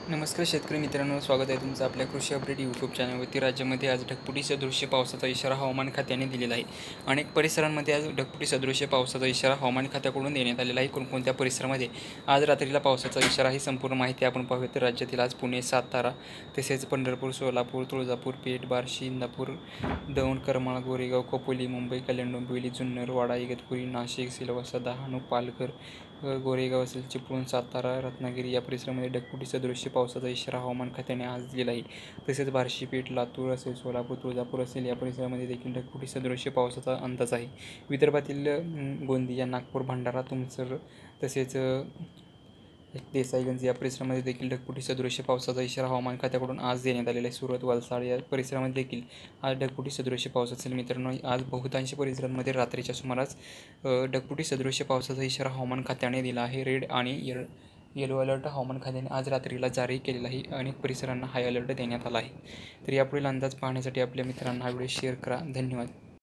नमस्कार शेतकरी मित्रांनो, स्वागत आहे तुमचं आपल्या कृषी अपडेट यूट्यूब चॅनलवरती. राज्यामध्ये आज ढगफुटी सदृश्य पावसाचा इशारा हवामान खात्याने दिलेला आहे. अनेक परिसरांमध्ये आज ढगफुटी सदृश्य पावसाचा इशारा हवामान खात्याकडून देण्यात आलेला आहे. कोणकोणत्या परिसरामध्ये आज रात्रीला पावसाचा इशारा ही संपूर्ण माहिती आपण पाहूया. तर राज्यातील आज पुणे, सातारा, तसेच पंढरपूर, सोलापूर, तुळजापूर, पेठ, बार्शी, इंदापूर, दौंड, करमाळा, गोरेगाव, खोपोली, मुंबई, कल्याण, डोंबिवली, जुन्नर, वाडा, इगतपुरी, नाशिक, सिल्वासा, डहाणू, पालघर, गोरेगाव असेल, चिपळूण, सातारा, रत्नागिरी या परिसरामध्ये ढगफुटी सदृश्य पावसाचा इशारा हवामान खात्याने आज दिला आहे. तसेच बार्शी, पेठ, लातूर असेल, सोलापूर, तुळजापूर असेल या परिसरामध्ये देखील ढगफुटी सदृश्य पावसाचा अंदाज आहे. विदर्भातील गोंदिया, नागपूर, भंडारा, तुमसर तसेच देसाईगंज या परिसरामध्ये देखील ढगफुटी सदृश्य पावसाचा इशारा हवामान खात्याकडून आज देण्यात आलेला आहे. सुरत, वलसाड या परिसरामध्ये देखील आज ढगफुटी सदृश्य पाऊस असेल. मित्रांनो, आज बहुतांश परिसरांमध्ये रात्रीच्या सुमारास ढगफुटी सदृश्य पावसाचा इशारा हवामान खात्याने दिला आहे. रेड आणि येलो अलर्ट हवामान खात्याने आज रात्रीला जारी केलेला आहे. अनेक परिसरांना हाय अलर्ट देण्यात आला आहे. तर यापुढील अंदाज पाहण्यासाठी आपल्या मित्रांना हा व्हिडिओ शेअर करा. धन्यवाद.